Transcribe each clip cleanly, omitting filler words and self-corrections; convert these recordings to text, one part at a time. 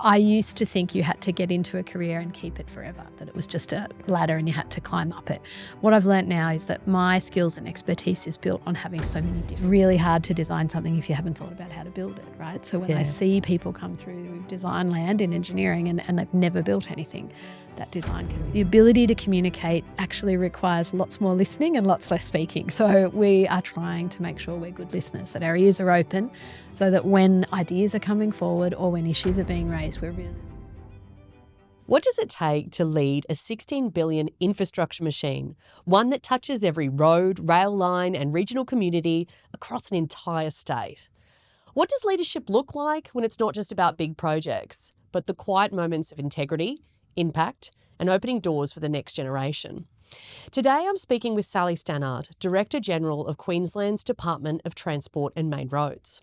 I used to think you had to get into a career and keep it forever, that it was just a ladder and you had to climb up it. What I've learnt now is that my skills and expertise is built on having so many different. It's really hard to design something if you haven't thought about how to build it, right? So when I see people come through design land in engineering and they've never built anything, that design can. The ability to communicate actually requires lots more listening and lots less speaking. So we are trying to make sure we're good listeners, that our ears are open so that when ideas are coming forward or when issues are being raised, we're really... What does it take to lead a $16 billion infrastructure machine, one that touches every road, rail line and regional community across an entire state? What does leadership look like when it's not just about big projects, but the quiet moments of integrity, impact and opening doors for the next generation? Today I'm speaking with Sally Stannard, Director General of Queensland's Department of Transport and Main Roads.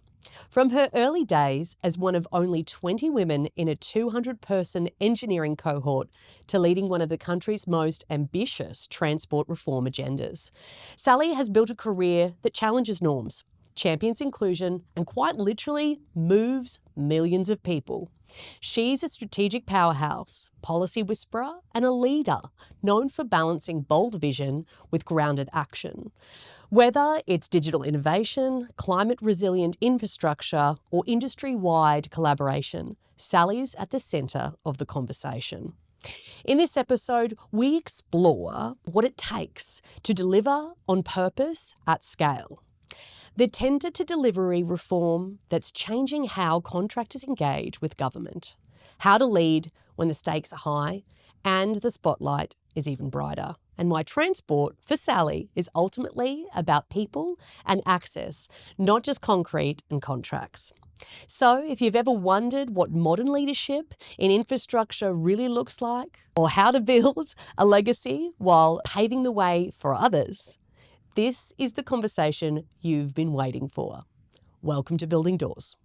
From her early days as one of only 20 women in a 200-person engineering cohort to leading one of the country's most ambitious transport reform agendas, Sally has built a career that challenges norms, champions inclusion, and quite literally moves millions of people. She's a strategic powerhouse, policy whisperer, and a leader known for balancing bold vision with grounded action. Whether it's digital innovation, climate-resilient infrastructure, or industry-wide collaboration, Sally's at the centre of the conversation. In this episode, we explore what it takes to deliver on purpose at scale. The tender to delivery reform that's changing how contractors engage with government, how to lead when the stakes are high and the spotlight is even brighter, and why transport for Sally is ultimately about people and access, not just concrete and contracts. So if you've ever wondered what modern leadership in infrastructure really looks like, or how to build a legacy while paving the way for others, this is the conversation you've been waiting for. Welcome to Building Doors.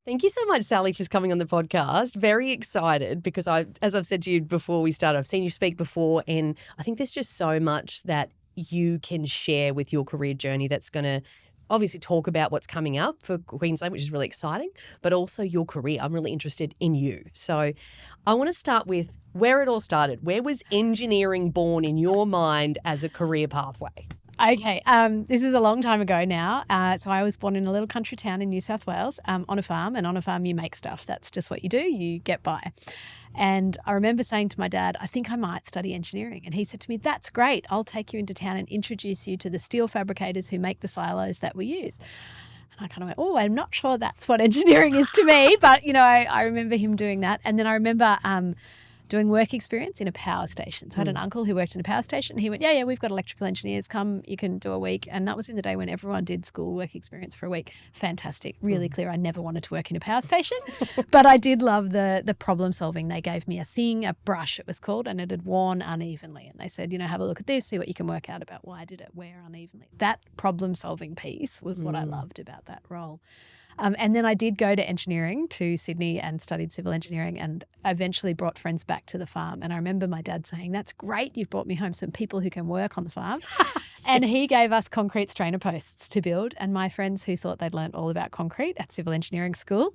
Thank you so much, Sally, for coming on the podcast. Very excited because as I've said to you before we started, I've seen you speak before, and I think there's just so much that you can share with your career journey that's going to obviously talk about what's coming up for Queensland, which is really exciting, but also your career. I'm really interested in you. So I want to start with where it all started. Where was engineering born in your mind as a career pathway? Okay, this is a long time ago now. So I was born in a little country town in New South Wales on a farm, and on a farm you make stuff. That's just what you do, you get by. And I remember saying to my dad, I think I might study engineering. And he said to me, that's great. I'll take you into town and introduce you to the steel fabricators who make the silos that we use. And I kind of went, oh, I'm not sure that's what engineering is to me. But, I remember him doing that. And then I remember doing work experience in a power station. So I had an uncle who worked in a power station. He went, yeah, we've got electrical engineers. Come, you can do a week. And that was in the day when everyone did school work experience for a week. Fantastic. Really clear. I never wanted to work in a power station, but I did love the problem solving. They gave me a brush it was called, and it had worn unevenly. And they said, have a look at this, see what you can work out about why did it wear unevenly. That problem solving piece was what I loved about that role. And then I did go to engineering to Sydney and studied civil engineering, and eventually brought friends back to the farm. And I remember my dad saying, that's great, you've brought me home some people who can work on the farm. And he gave us concrete strainer posts to build. And my friends who thought they'd learnt all about concrete at civil engineering school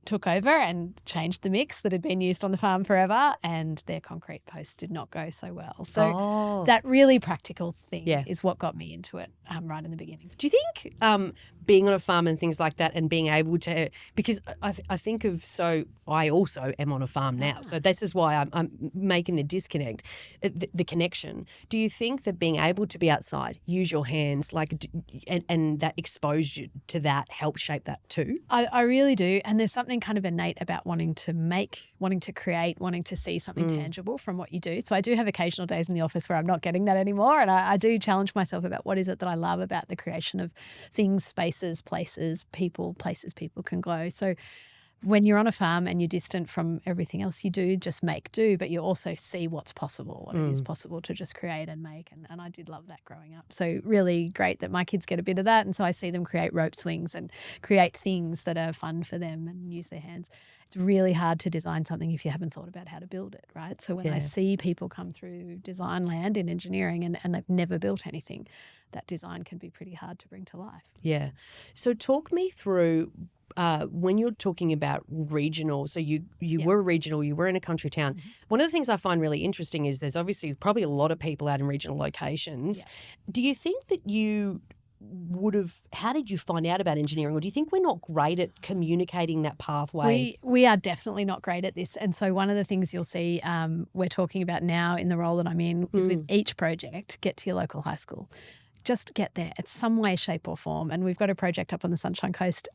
took over and changed the mix that had been used on the farm forever, and their concrete posts did not go so well. So that really practical thing is what got me into it right in the beginning. Do you think being on a farm and things like that and being able to, because I think of, so I also am on a farm now. So this is why I'm making the disconnect, the connection. Do you think that being able to be outside, use your hands, and that exposure to that helped shape that too? I really do. And there's something kind of innate about wanting to make, wanting to create, wanting to see something tangible from what you do. So I do have occasional days in the office where I'm not getting that anymore. And I do challenge myself about what is it that I love about the creation of things, spaces, places people can go. So when you're on a farm and you're distant from everything else you do, just make do, but you also see what's possible, what it is possible to just create and make. And I did love that growing up. So really great that my kids get a bit of that. And so I see them create rope swings and create things that are fun for them and use their hands. It's really hard to design something if you haven't thought about how to build it, right? So when I see people come through design land in engineering and they've never built anything, that design can be pretty hard to bring to life. Yeah. So talk me through when you're talking about regional, so you were regional, you were in a country town. One of the things I find really interesting is there's obviously probably a lot of people out in regional locations. Yeah. Do you think that you would have, how did you find out about engineering, or do you think we're not great at communicating that pathway? We are definitely not great at this. And so one of the things you'll see we're talking about now in the role that I'm in is with each project, get to your local high school. Just get there in some way, shape or form. And we've got a project up on the Sunshine Coast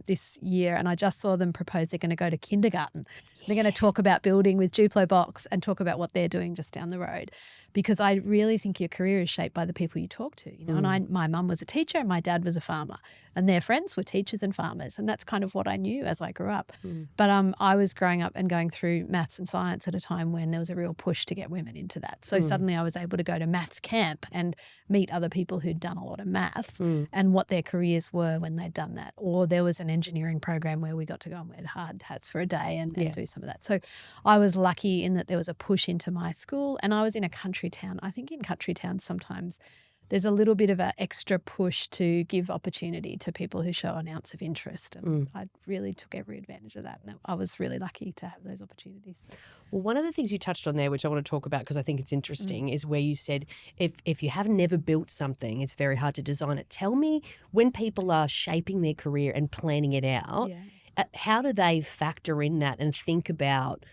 this year, and I just saw them propose they're going to go to kindergarten. Yeah. They're going to talk about building with Duplo Box and talk about what they're doing just down the road, because I really think your career is shaped by the people you talk to. You know, and my mum was a teacher and my dad was a farmer, and their friends were teachers and farmers, and that's kind of what I knew as I grew up. But I was growing up and going through maths and science at a time when there was a real push to get women into that. So suddenly I was able to go to maths camp and meet other people who'd done a lot of maths and what their careers were when they'd done that. Or there was an engineering program where we got to go and wear hard hats for a day and do some of that. So I was lucky in that there was a push into my school, and I was in a country town. I think in country towns sometimes there's a little bit of an extra push to give opportunity to people who show an ounce of interest. And I really took every advantage of that. And I was really lucky to have those opportunities. Well, one of the things you touched on there, which I want to talk about because I think it's interesting, is where you said if you have never built something, it's very hard to design it. Tell me, when people are shaping their career and planning it out, how do they factor in that and think about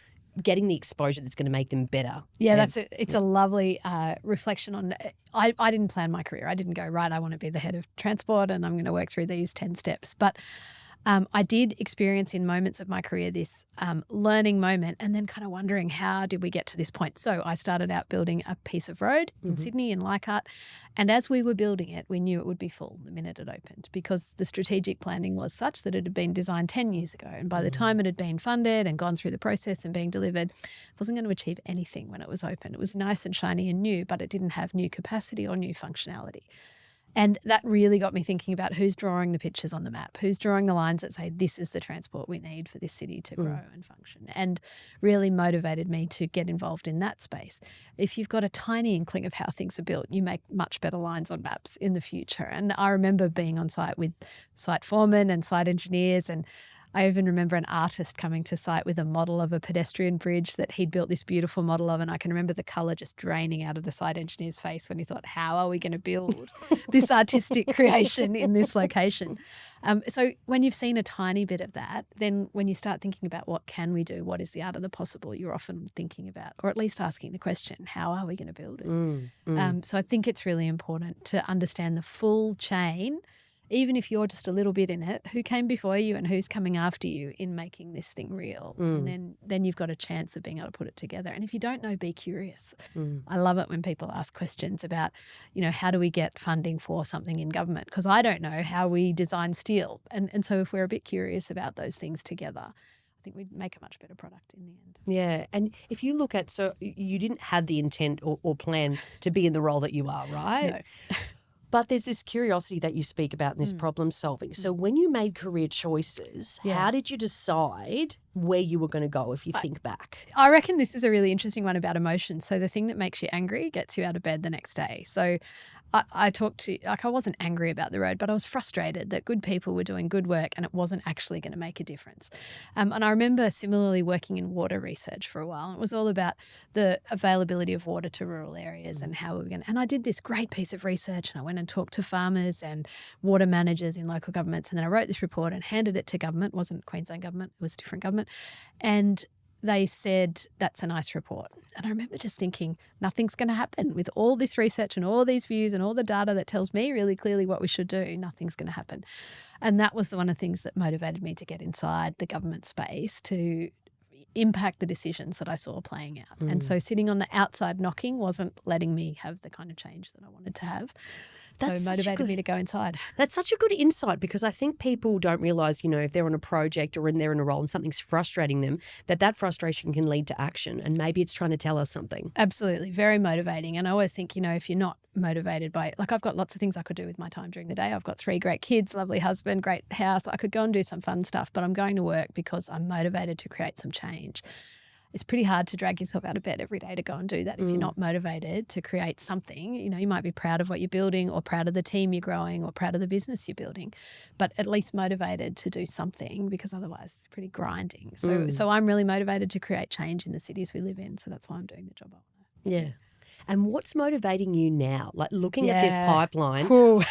getting the exposure that's going to make them better? Yeah, it's a lovely reflection on. I didn't plan my career. I didn't go, right, I want to be the head of transport and I'm going to work through these 10 steps. But I did experience in moments of my career this learning moment and then kind of wondering, how did we get to this point? So I started out building a piece of road in Sydney in Leichhardt, and as we were building it, we knew it would be full the minute it opened, because the strategic planning was such that it had been designed 10 years ago, and by the time it had been funded and gone through the process and being delivered, it wasn't going to achieve anything when it was open. It was nice and shiny and new, but it didn't have new capacity or new functionality. And that really got me thinking about who's drawing the pictures on the map, who's drawing the lines that say this is the transport we need for this city to grow and function, and really motivated me to get involved in that space. If you've got a tiny inkling of how things are built, you make much better lines on maps in the future. And I remember being on site with site foremen and site engineers, and I even remember an artist coming to site with a model of a pedestrian bridge that he'd built this beautiful model of, and I can remember the colour just draining out of the site engineer's face when he thought, how are we going to build this artistic creation in this location? So when you've seen a tiny bit of that, then when you start thinking about what can we do, what is the art of the possible, you're often thinking about, or at least asking the question, how are we going to build it? So I think it's really important to understand the full chain, even if you're just a little bit in it, who came before you and who's coming after you in making this thing real. And then you've got a chance of being able to put it together. And if you don't know, be curious. I love it when people ask questions about, how do we get funding for something in government? Because I don't know how we design steel. And so if we're a bit curious about those things together, I think we'd make a much better product in the end. Yeah. And if you look at, so you didn't have the intent or plan to be in the role that you are, right? No. But there's this curiosity that you speak about in this problem solving. So when you made career choices, how did you decide where you were going to go if you think back? I reckon this is a really interesting one about emotion. So the thing that makes you angry gets you out of bed the next day. So I wasn't angry about the road, but I was frustrated that good people were doing good work and it wasn't actually going to make a difference. And I remember similarly working in water research for a while. It was all about the availability of water to rural areas and how we were going to. And I did this great piece of research, and I went and talked to farmers and water managers in local governments. And then I wrote this report and handed it to government. It wasn't Queensland government, it was a different government. And they said, that's a nice report. And I remember just thinking, nothing's going to happen with all this research and all these views and all the data that tells me really clearly what we should do. Nothing's going to happen. And that was one of the things that motivated me to get inside the government space to impact the decisions that I saw playing out. And so sitting on the outside knocking wasn't letting me have the kind of change that I wanted to have. That's so such a motivated good- me to go inside. That's such a good insight, because I think people don't realise, if they're on a project or they're in a role and something's frustrating them, that frustration can lead to action, and maybe it's trying to tell us something. Absolutely. Very motivating. And I always think, if you're not motivated by, like, I've got lots of things I could do with my time during the day. I've got 3 great kids, lovely husband, great house. I could go and do some fun stuff, but I'm going to work because I'm motivated to create some change. It's pretty hard to drag yourself out of bed every day to go and do that if you're not motivated to create something. You might be proud of what you're building, or proud of the team you're growing, or proud of the business you're building, but at least motivated to do something, because otherwise it's pretty grinding. So I'm really motivated to create change in the cities we live in. So that's why I'm doing the job I want to. Yeah. And what's motivating you now? Like, looking at this pipeline, Cool.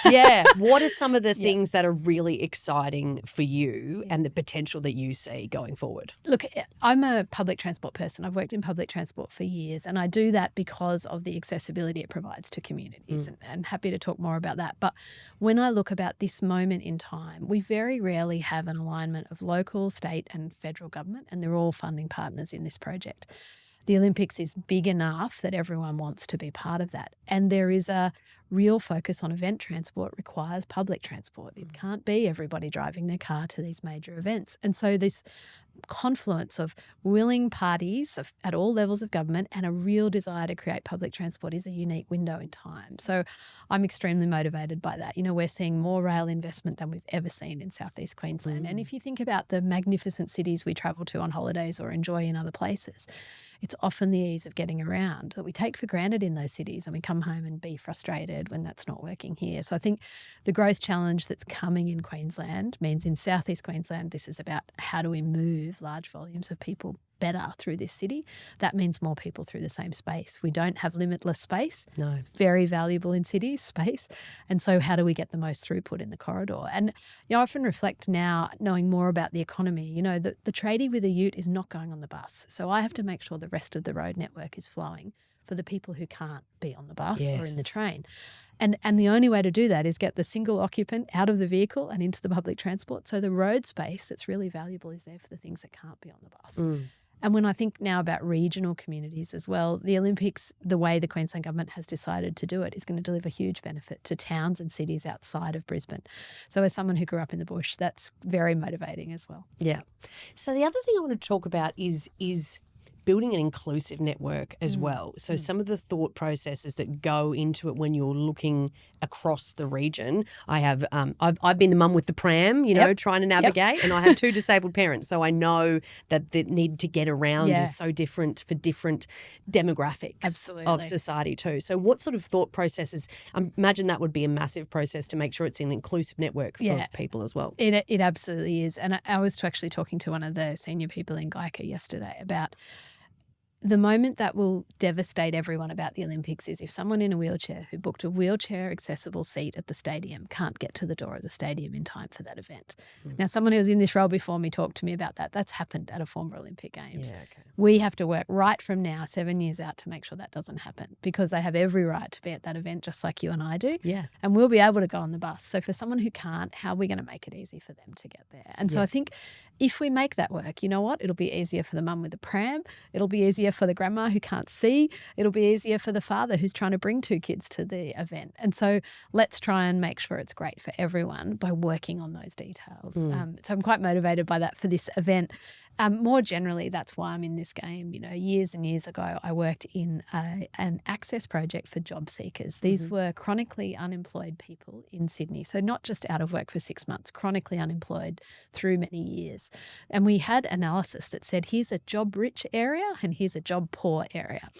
what are some of the things that are really exciting for you and the potential that you see going forward? Look, I'm a public transport person. I've worked in public transport for years, and I do that because of the accessibility it provides to communities, and happy to talk more about that. But when I look about this moment in time, we very rarely have an alignment of local, state and federal government, and they're all funding partners in this project. The Olympics is big enough that everyone wants to be part of that. And there is a real focus on event transport requires public transport. It can't be everybody driving their car to these major events. And so this confluence of willing parties at all levels of government and a real desire to create public transport is a unique window in time. So I'm extremely motivated by that. We're seeing more rail investment than we've ever seen in southeast Queensland. And if you think about the magnificent cities we travel to on holidays or enjoy in other places, it's often the ease of getting around that we take for granted in those cities, and we come home and be frustrated when that's not working here. So I think the growth challenge that's coming in Queensland means in southeast Queensland, this is about how do we move large volumes of people better through this city. That means more people through the same space. We don't have limitless space. No. Very valuable in cities, space. And so how do we get the most throughput in the corridor? And I often reflect now, knowing more about the economy, the tradie with a ute is not going on the bus. So I have to make sure the rest of the road network is flowing for the people who can't be on the bus or in the train. And the only way to do that is get the single occupant out of the vehicle and into the public transport. So the road space that's really valuable is there for the things that can't be on the bus. And when I think now about regional communities as well, the Olympics, the way the Queensland government has decided to do it, is going to deliver huge benefit to towns and cities outside of Brisbane. So as someone who grew up in the bush, that's very motivating as well. Yeah. So the other thing I want to talk about is building an inclusive network as well. So some of the thought processes that go into it when you're looking across the region. I have I've been the mum with the pram, trying to navigate, and I have 2 disabled parents, so I know that the need to get around is so different for different demographics of society too. So what sort of thought processes? I imagine that would be a massive process to make sure it's an inclusive network for people as well. It absolutely is. And I was actually talking to one of the senior people in Geica yesterday about the moment that will devastate everyone about the Olympics is if someone in a wheelchair who booked a wheelchair accessible seat at the stadium can't get to the door of the stadium in time for that event. Now, someone who was in this role before me talked to me about that. That's happened at a former Olympic Games. Yeah, okay. We have to work right from now, 7 years out, to make sure that doesn't happen, because they have every right to be at that event just like you and I do. Yeah. And we'll be able to go on the bus. So for someone who can't, how are we going to make it easy for them to get there? And so I think if we make that work, you know what? It'll be easier for the mum with the pram. It'll be easier for the grandma who can't see. It'll be easier for the father who's trying to bring 2 kids to the event. And so let's try and make sure it's great for everyone by working on those details. So I'm quite motivated by that for this event. More generally, that's why I'm in this game. Years and years ago, I worked in an access project for job seekers. These were chronically unemployed people in Sydney. So not just out of work for 6 months, chronically unemployed through many years. And we had analysis that said, here's a job-rich area and here's a job-poor area.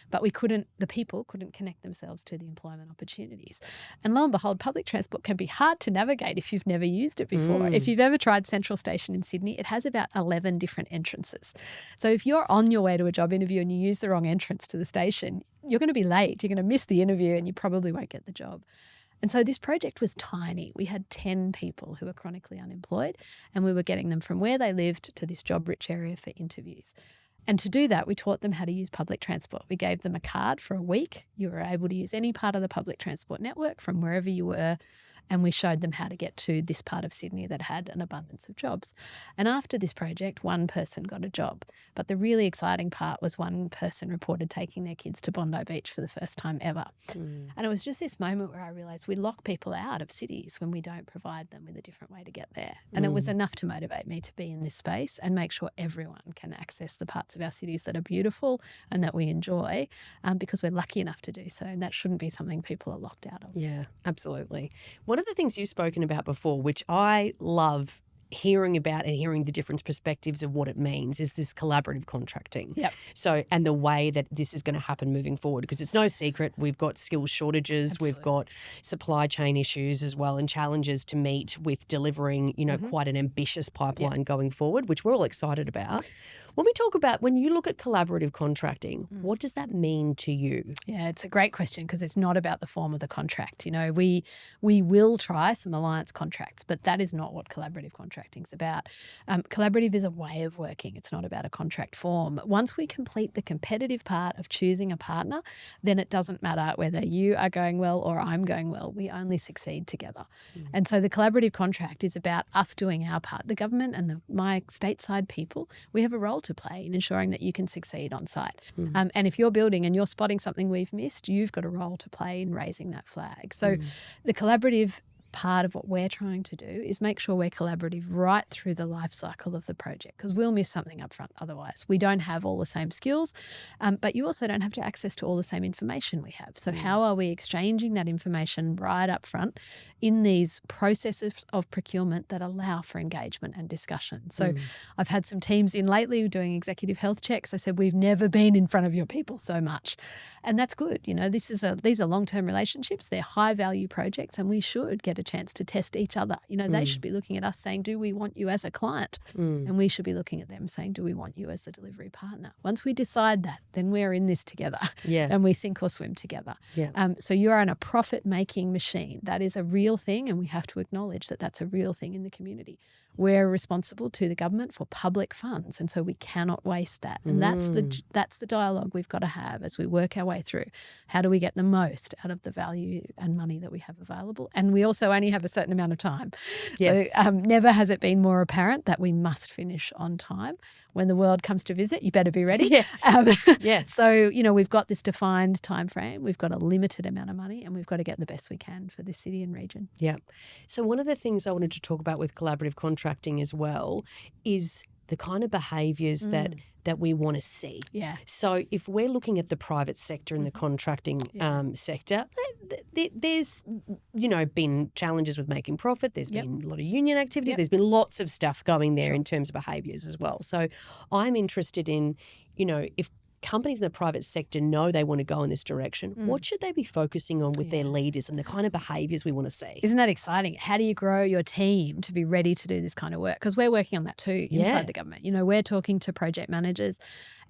But the people couldn't connect themselves to the employment opportunities. And lo and behold, public transport can be hard to navigate if you've never used it before. If you've ever tried Central Station in Sydney, it has about 11 different entrances. So if you're on your way to a job interview and you use the wrong entrance to the station, you're going to be late. You're going to miss the interview and you probably won't get the job. And so this project was tiny. We had 10 people who were chronically unemployed, and we were getting them from where they lived to this job-rich area for interviews. And to do that, we taught them how to use public transport. We gave them a card for a week. You were able to use any part of the public transport network from wherever you were. and we showed them how to get to this part of Sydney that had an abundance of jobs. And after this project, one person got a job. But the really exciting part was one person reported taking their kids to Bondi Beach for the first time ever. And it was just this moment where I realised we lock people out of cities when we don't provide them with a different way to get there. And it was enough to motivate me to be in this space and make sure everyone can access the parts of our cities that are beautiful and that we enjoy, because we're lucky enough to do so. And that shouldn't be something people are locked out of. Yeah, absolutely. One of the things you've spoken about before, which I love hearing about and hearing the different perspectives of what it means, is this collaborative contracting. Yep. So, and the way that this is going to happen moving forward, because it's no secret we've got skills shortages, Absolutely. we've got supply chain issues as well, and challenges to meet with delivering, quite an ambitious pipeline going forward, which we're all excited about. When you look at collaborative contracting, what does that mean to you? Yeah, it's a great question because it's not about the form of the contract. We will try some alliance contracts, but that is not what collaborative contracting is about. Collaborative is a way of working. It's not about a contract form. Once we complete the competitive part of choosing a partner, then it doesn't matter whether you are going well or I'm going well. We only succeed together. And so the collaborative contract is about us doing our part. The government and my stateside people, we have a role to play in ensuring that you can succeed on site. And if you're building and you're spotting something we've missed, you've got a role to play in raising that flag. So the collaborative part of what we're trying to do is make sure we're collaborative right through the life cycle of the project, because we'll miss something up front otherwise. We don't have all the same skills, but you also don't have to access to all the same information we have. So how are we exchanging that information right up front in these processes of procurement that allow for engagement and discussion? So I've had some teams in lately doing executive health checks. I said, we've never been in front of your people so much. And that's good. These are long-term relationships. They're high-value projects, and we should get a chance to test each other. They should be looking at us saying, do we want you as a client? And we should be looking at them saying, do we want you as the delivery partner? Once we decide that, then we're in this together and we sink or swim together. So you're in a profit-making machine. That is a real thing, and we have to acknowledge that that's a real thing in the community. We're responsible to the government for public funds, and so we cannot waste that. And that's the dialogue we've got to have as we work our way through. How do we get the most out of the value and money that we have available? And we also only have a certain amount of time. Yes. So never has it been more apparent that we must finish on time. When the world comes to visit, you better be ready. So, we've got this defined time frame. We've got a limited amount of money, and we've got to get the best we can for this city and region. Yeah. So one of the things I wanted to talk about with collaborative contracting as well is the kind of behaviours that we want to see. Yeah. So if we're looking at the private sector and the contracting sector, there's, been challenges with making profit. There's been a lot of union activity. There's been lots of stuff going there in terms of behaviours as well. So I'm interested in, if companies in the private sector know they want to go in this direction, what should they be focusing on with their leaders and the kind of behaviours we want to see? Isn't that exciting? How do you grow your team to be ready to do this kind of work? Because we're working on that too inside the government. We're talking to project managers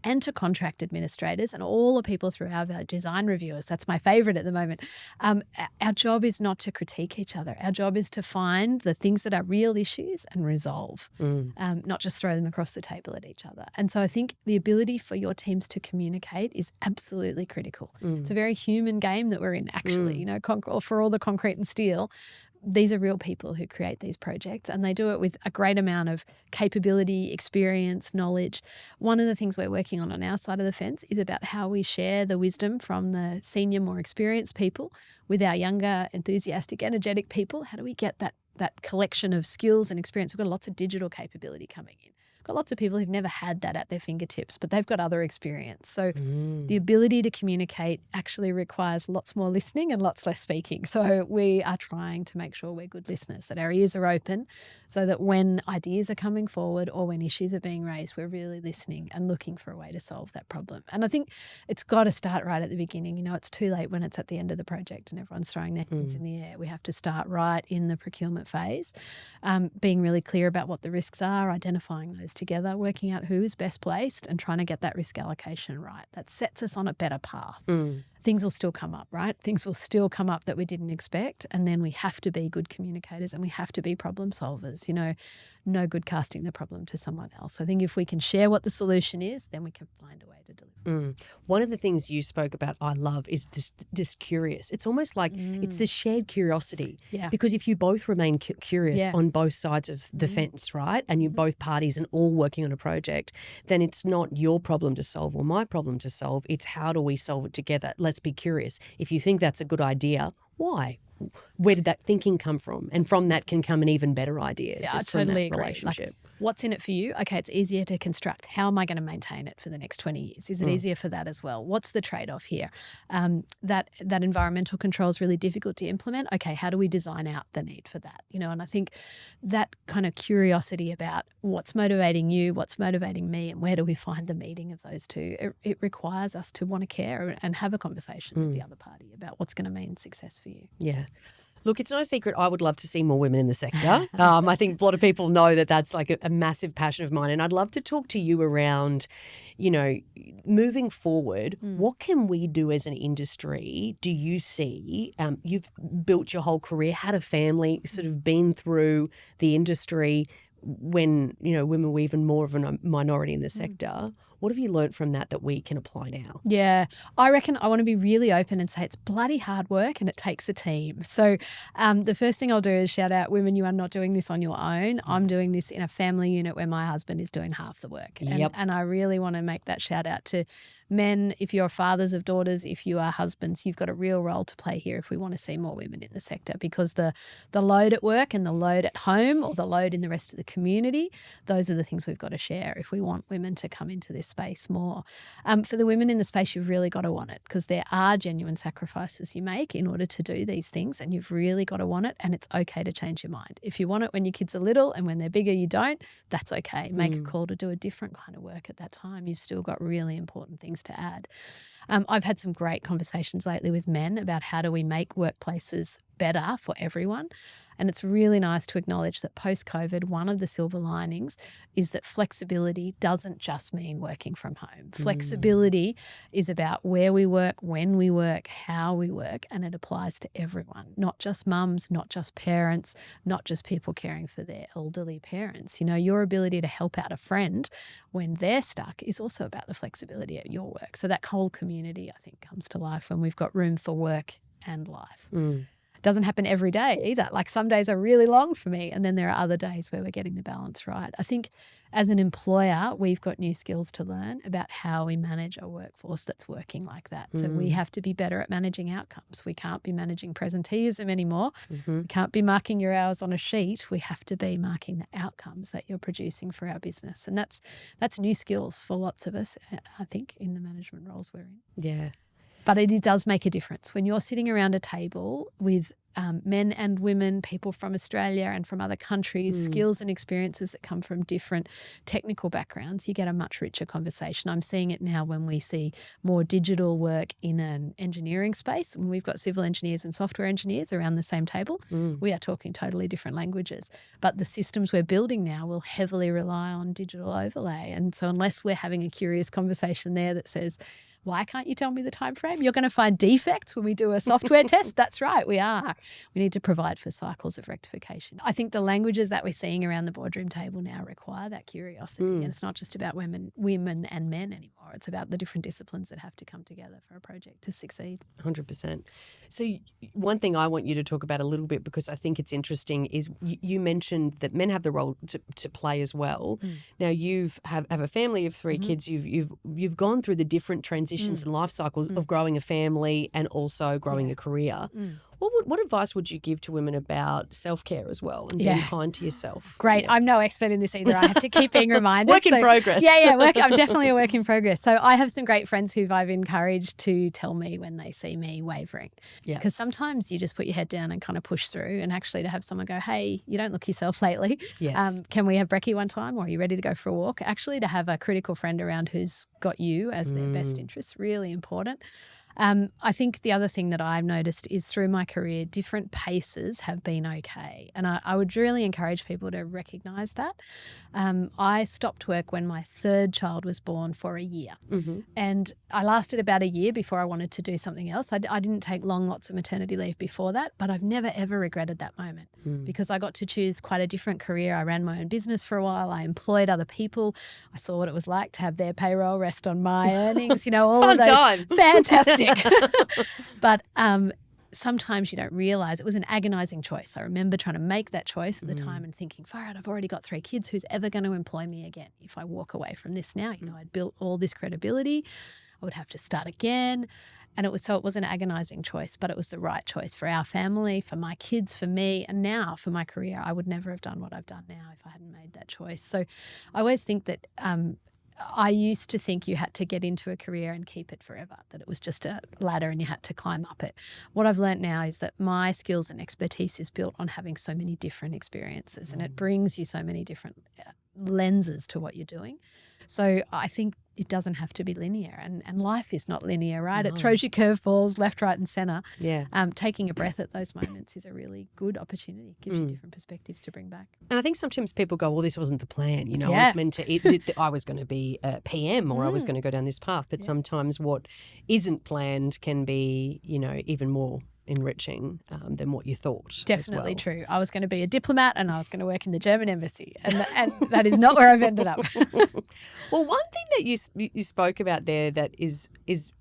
and to contract administrators and all the people through our design reviewers. That's my favourite at the moment. Our job is not to critique each other. Our job is to find the things that are real issues and resolve, not just throw them across the table at each other. And so I think the ability for your teams to communicate is absolutely critical. It's a very human game that we're in, actually. For all the concrete and steel, these are real people who create these projects, and they do it with a great amount of capability, experience, knowledge. One of the things we're working on our side of the fence is about how we share the wisdom from the senior, more experienced people with our younger, enthusiastic, energetic people. How do we get that collection of skills and experience? We've got lots of digital capability coming in. Got lots of people who've never had that at their fingertips, but they've got other experience. So the ability to communicate actually requires lots more listening and lots less speaking. So we are trying to make sure we're good listeners, that our ears are open so that when ideas are coming forward or when issues are being raised, we're really listening and looking for a way to solve that problem. And I think it's got to start right at the beginning. It's too late when it's at the end of the project and everyone's throwing their hands in the air. We have to start right in the procurement phase, being really clear about what the risks are, identifying those together, working out who is best placed and trying to get that risk allocation right. That sets us on a better path. things will still come up, right? Things will still come up that we didn't expect. And then we have to be good communicators and we have to be problem solvers. No good casting the problem to someone else. I think if we can share what the solution is, then we can find a way to deliver. One of the things you spoke about I love is this curious. It's almost like it's this shared curiosity. Yeah. Because if you both remain curious on both sides of the fence, right, and you're both parties and all working on a project, then it's not your problem to solve or my problem to solve. It's how do we solve it together? Let's be curious. If you think that's a good idea, why? Where did that thinking come from? And from that can come an even better idea. Yeah, just I totally from that agree. relationship. What's in it for you? Okay, it's easier to construct. How am I going to maintain it for the next 20 years? Is it easier for that as well? What's the trade-off here? That environmental control is really difficult to implement. Okay, how do we design out the need for that? And I think that kind of curiosity about what's motivating you, what's motivating me, and where do we find the meeting of those two, it requires us to want to care and have a conversation with the other party about what's going to mean success for you. Yeah. Look, it's no secret I would love to see more women in the sector. I think a lot of people know that that's like a massive passion of mine. And I'd love to talk to you around, moving forward, what can we do as an industry? Do you see, you've built your whole career, had a family, sort of been through the industry when, women were even more of a minority in the sector. What have you learnt from that we can apply now? Yeah, I reckon I want to be really open and say it's bloody hard work and it takes a team. So the first thing I'll do is shout out women, you are not doing this on your own. I'm doing this in a family unit where my husband is doing half the work. And I really want to make that shout out to men. If you're fathers of daughters, if you are husbands, you've got a real role to play here if we want to see more women in the sector, because the load at work and the load at home or the load in the rest of the community, those are the things we've got to share if we want women to come into this space more. For the women in the space, you've really got to want it, because there are genuine sacrifices you make in order to do these things, and you've really got to want it, and it's okay to change your mind. If you want it when your kids are little and when they're bigger you don't, that's okay. Make a call to do a different kind of work at that time. You've still got really important things to add. I've had some great conversations lately with men about how do we make workplaces better for everyone. And it's really nice to acknowledge that post-COVID, one of the silver linings is that flexibility doesn't just mean working from home. Flexibility is about where we work, when we work, how we work, and it applies to everyone, not just mums, not just parents, not just people caring for their elderly parents. Your ability to help out a friend when they're stuck is also about the flexibility at your work. So that whole community, I think, comes to life when we've got room for work and life. Doesn't happen every day either. Like some days are really long for me, and then there are other days where we're getting the balance right. I think as an employer, we've got new skills to learn about how we manage a workforce that's working like that. So we have to be better at managing outcomes. We can't be managing presenteeism anymore. We can't be marking your hours on a sheet. We have to be marking the outcomes that you're producing for our business. And that's new skills for lots of us, I think, in the management roles we're in. Yeah. But it does make a difference when you're sitting around a table with men and women, people from Australia and from other countries, skills and experiences that come from different technical backgrounds. You get a much richer conversation. I'm seeing it now when we see more digital work in an engineering space. When we've got civil engineers and software engineers around the same table, we are talking totally different languages. But the systems we're building now will heavily rely on digital overlay. And so unless we're having a curious conversation there that says, why can't you tell me the time frame? You're going to find defects when we do a software test. That's right, we are. We need to provide for cycles of rectification. I think the languages that we're seeing around the boardroom table now require that curiosity. And it's not just about women and men anymore. It's about the different disciplines that have to come together for a project to succeed. 100%. So one thing I want you to talk about a little bit, because I think it's interesting, is you mentioned that men have the role to play as well. Now you have a family of 3 kids. You've gone through the different transitions and life cycles of growing a family and also growing a career. What advice would you give to women about self-care as well and being kind to yourself? Great. I'm no expert in this either. I have to keep being reminded. Work in progress. I'm definitely a work in progress. So I have some great friends who I've encouraged to tell me when they see me wavering. Yeah. Because sometimes you just put your head down and kind of push through, and actually to have someone go, hey, you don't look yourself lately. Yes. Can we have brekkie one time, or are you ready to go for a walk? Actually to have a critical friend around who's got you as their best interest, really important. I think the other thing that I've noticed is through my career, different paces have been okay. And I would really encourage people to recognise that. I stopped work when my third child was born for a year. Mm-hmm. And I lasted about a year before I wanted to do something else. I didn't take lots of maternity leave before that, but I've never, ever regretted that moment because I got to choose quite a different career. I ran my own business for a while. I employed other people. I saw what it was like to have their payroll rest on my earnings, you know, all Fun of those. time. Fantastic. But sometimes you don't realise it was an agonising choice. I remember trying to make that choice at the time and thinking, far out, I've already got 3 kids. Who's ever going to employ me again if I walk away from this now? You know, I'd built all this credibility. I would have to start again. And it was an agonising choice, but it was the right choice for our family, for my kids, for me, and now for my career. I would never have done what I've done now if I hadn't made that choice. So I always think that I used to think you had to get into a career and keep it forever, that it was just a ladder and you had to climb up it. What I've learnt now is that my skills and expertise is built on having so many different experiences and it brings you so many different lenses to what you're doing. So I think it doesn't have to be linear and life is not linear, right? No. It throws you curveballs left, right and centre. Yeah. Taking a breath at those moments is a really good opportunity. It gives you different perspectives to bring back. And I think sometimes people go, well, this wasn't the plan. You know, I was meant to, I was going to be a PM or I was going to go down this path. But sometimes what isn't planned can be, you know, even more enriching than what you thought. Definitely true. I was going to be a diplomat and I was going to work in the German embassy and that is not where I've ended up. Well, one thing that you spoke about there that is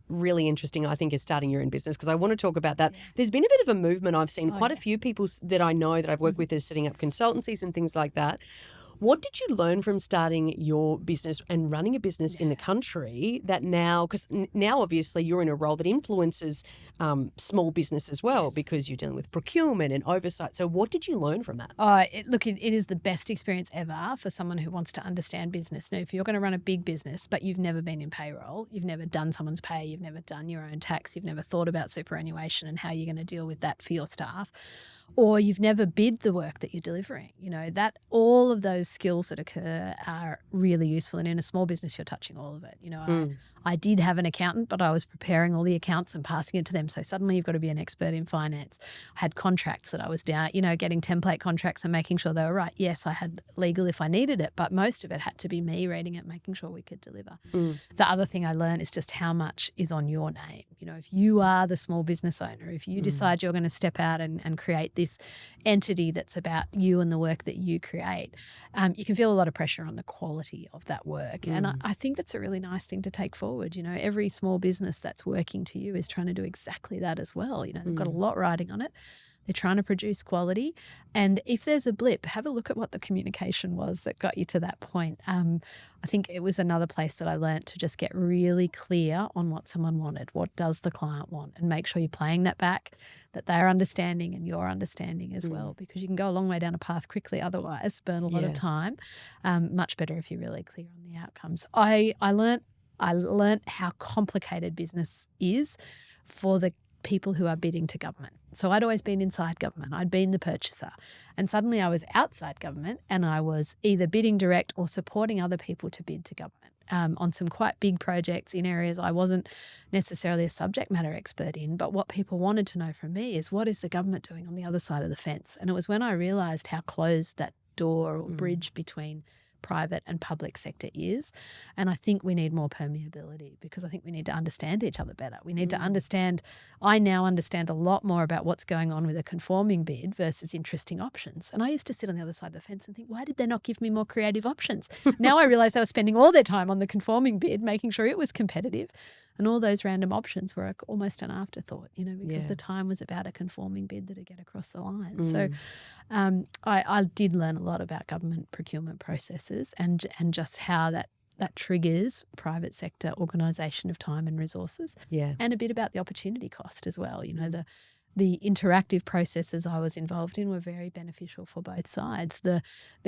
really interesting, I think, is starting your own business because I want to talk about that. Yeah. There's been a bit of a movement. I've seen quite a few people that I know that I've worked with as setting up consultancies and things like that. What did you learn from starting your business and running a business in the country that now, because now obviously you're in a role that influences small business as well because you're dealing with procurement and oversight. So what did you learn from that? It is the best experience ever for someone who wants to understand business. Now, if you're going to run a big business but you've never been in payroll, you've never done someone's pay, you've never done your own tax, you've never thought about superannuation and how you're going to deal with that for your staff, or you've never bid the work that you're delivering, you know, that all of those skills that occur are really useful. And in a small business, you're touching all of it. You know, I did have an accountant, but I was preparing all the accounts and passing it to them. So suddenly you've got to be an expert in finance. I had contracts that I was down, you know, getting template contracts and making sure they were right. Yes, I had legal if I needed it, but most of it had to be me reading it, making sure we could deliver. The other thing I learned is just how much is on your name. You know, if you are the small business owner, if you decide you're going to step out and create this entity that's about you and the work that you create, you can feel a lot of pressure on the quality of that work. And I think that's a really nice thing to take forward. You know, every small business that's working to you is trying to do exactly that as well. You know, they've got a lot riding on it. They're trying to produce quality. And if there's a blip, have a look at what the communication was that got you to that point. I think it was another place that I learnt to just get really clear on what someone wanted. What does the client want? And make sure you're playing that back, that they're understanding and you're understanding as well, because you can go a long way down a path quickly otherwise, burn a lot of time. Much better if you're really clear on the outcomes. I learnt how complicated business is for the people who are bidding to government. So I'd always been inside government. I'd been the purchaser. And suddenly I was outside government and I was either bidding direct or supporting other people to bid to government on some quite big projects in areas I wasn't necessarily a subject matter expert in. But what people wanted to know from me is, what is the government doing on the other side of the fence? And it was when I realised how closed that door or bridge between private and public sector is. And I think we need more permeability because I think we need to understand each other better. We need to understand, I now understand a lot more about what's going on with a conforming bid versus interesting options. And I used to sit on the other side of the fence and think, why did they not give me more creative options? Now I realise they were spending all their time on the conforming bid, making sure it was competitive. And all those random options were almost an afterthought, you know, because the time was about a conforming bid that would get across the line. So I did learn a lot about government procurement processes and just how that triggers private sector organisation of time and resources. And a bit about the opportunity cost as well. You know, the interactive processes I was involved in were very beneficial for both sides. The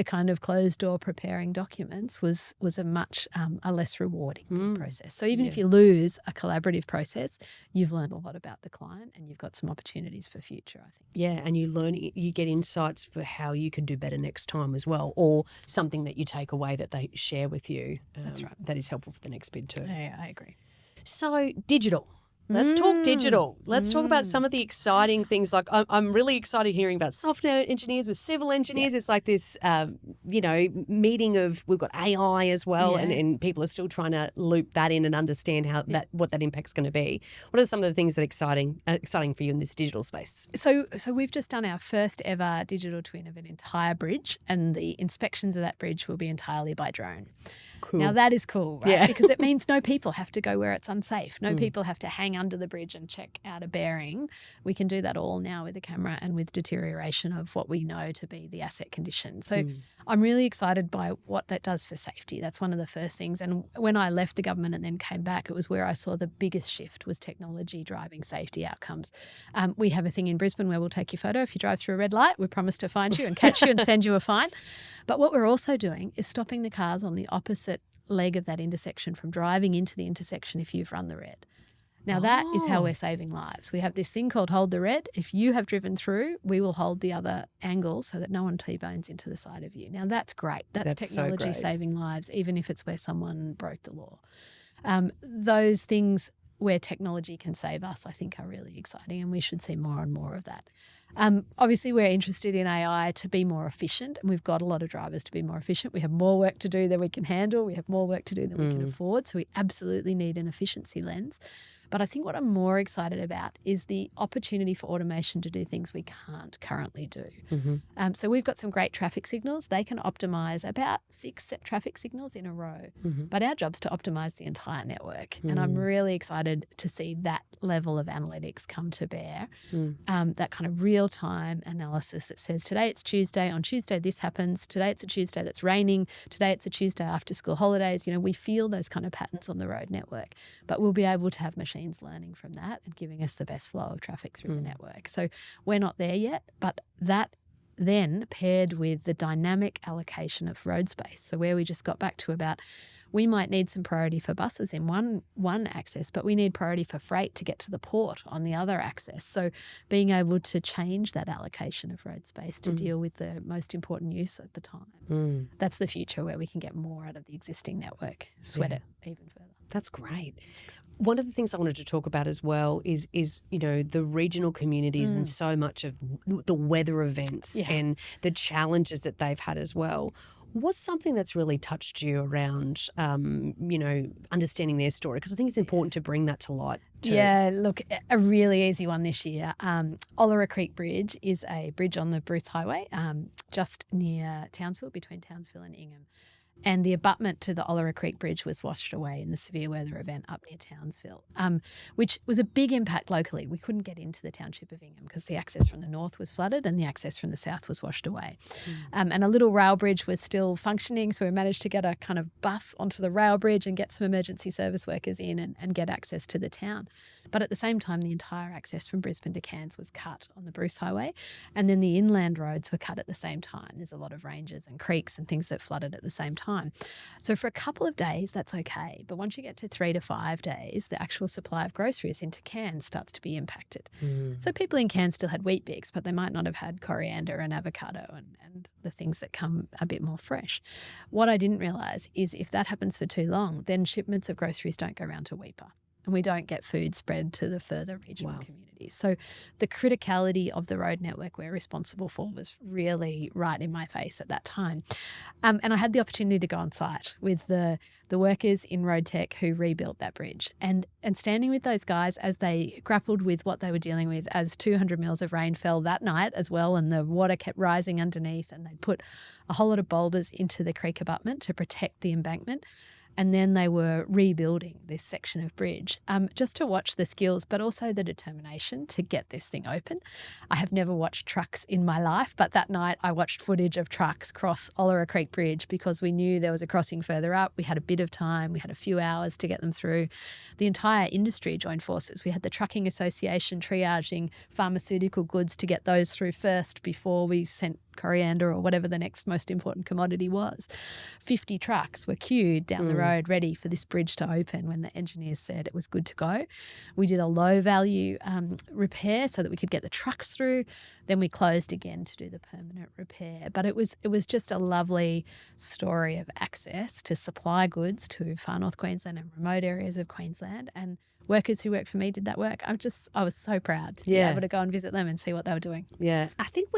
kind of closed door preparing documents was a much a less rewarding process. So even if you lose a collaborative process, you've learned a lot about the client and you've got some opportunities for future, I think. Yeah, and you get insights for how you can do better next time as well, or something that you take away that they share with you. That's right. That is helpful for the next bid too. Yeah, I agree. So digital. Let's talk digital. Let's talk about some of the exciting things. Like I'm really excited hearing about software engineers with civil engineers. It's like this, meeting of, we've got AI as well, and people are still trying to loop that in and understand what that impact's going to be. What are some of the things that are exciting for you in this digital space? So we've just done our first ever digital twin of an entire bridge, and the inspections of that bridge will be entirely by drone. Cool. Now that is cool, right? Because it means no people have to go where it's unsafe. No people have to hang under the bridge and check out a bearing. We can do that all now with a camera and with deterioration of what we know to be the asset condition. So I'm really excited by what that does for safety. That's one of the first things. And when I left the government and then came back, it was where I saw the biggest shift was technology driving safety outcomes. We have a thing in Brisbane where we'll take your photo if you drive through a red light. We promise to find you and catch you and send you a fine. But what we're also doing is stopping the cars on the opposite leg of that intersection from driving into the intersection if you've run the red. Now that is how we're saving lives. We have this thing called hold the red. If you have driven through, we will hold the other angle so that no one T-bones into the side of you. Now that's great. That's technology saving lives, even if it's where someone broke the law. Those things where technology can save us, I think, are really exciting, and we should see more and more of that. Obviously, we're interested in AI to be more efficient, and we've got a lot of drivers to be more efficient. We have more work to do than we can handle. We have more work to do than we can afford, so we absolutely need an efficiency lens. But I think what I'm more excited about is the opportunity for automation to do things we can't currently do. So we've got some great traffic signals. They can optimise about 6 traffic signals in a row. But our job's to optimise the entire network. And I'm really excited to see that level of analytics come to bear, that kind of real-time analysis that says, today it's Tuesday, on Tuesday this happens, today it's a Tuesday that's raining, today it's a Tuesday after school holidays. You know, we feel those kind of patterns on the road network, but we'll be able to have machines learning from that and giving us the best flow of traffic through the network. So we're not there yet, but that then paired with the dynamic allocation of road space. So where we just got back to about, we might need some priority for buses in one access, but we need priority for freight to get to the port on the other access. So being able to change that allocation of road space to deal with the most important use at the time. That's the future, where we can get more out of the existing network, sweat it even further. That's great. One of the things I wanted to talk about as well is the regional communities and so much of the weather events and the challenges that they've had as well. What's something that's really touched you around, understanding their story? Because I think it's important to bring that to light too. Yeah, look, a really easy one this year. Olera Creek Bridge is a bridge on the Bruce Highway, just near Townsville, between Townsville and Ingham. And the abutment to the Olera Creek Bridge was washed away in the severe weather event up near Townsville, which was a big impact locally. We couldn't get into the township of Ingham because the access from the north was flooded and the access from the south was washed away. And a little rail bridge was still functioning, so we managed to get a kind of bus onto the rail bridge and get some emergency service workers in and get access to the town. But at the same time, the entire access from Brisbane to Cairns was cut on the Bruce Highway, and then the inland roads were cut at the same time. There's a lot of ranges and creeks and things that flooded at the same time. So for a couple of days, that's okay. But once you get to 3 to 5 days, the actual supply of groceries into Cairns starts to be impacted. So people in Cairns still had Weet Bix, but they might not have had coriander and avocado and the things that come a bit more fresh. What I didn't realise is if that happens for too long, then shipments of groceries don't go around to Weipa, and we don't get food spread to the further regional communities. So the criticality of the road network we're responsible for was really right in my face at that time. And I had the opportunity to go on site with the workers in Road Tech who rebuilt that bridge, and standing with those guys as they grappled with what they were dealing with as 200 mils of rain fell that night as well, and the water kept rising underneath, and they'd put a whole lot of boulders into the creek abutment to protect the embankment. And then they were rebuilding this section of bridge, just to watch the skills, but also the determination to get this thing open. I have never watched trucks in my life, but that night I watched footage of trucks cross Olera Creek Bridge because we knew there was a crossing further up. We had a bit of time. We had a few hours to get them through. The entire industry joined forces. We had the Trucking Association triaging pharmaceutical goods to get those through first before we sent coriander or whatever the next most important commodity was. 50 trucks were queued down the road ready for this bridge to open when the engineers said it was good to go. We did a low value repair so that we could get the trucks through. Then we closed again to do the permanent repair. But it was just a lovely story of access to supply goods to far north Queensland and remote areas of Queensland, and workers who work for me did that work. I was so proud to be able to go and visit them and see what they were doing. Yeah, I think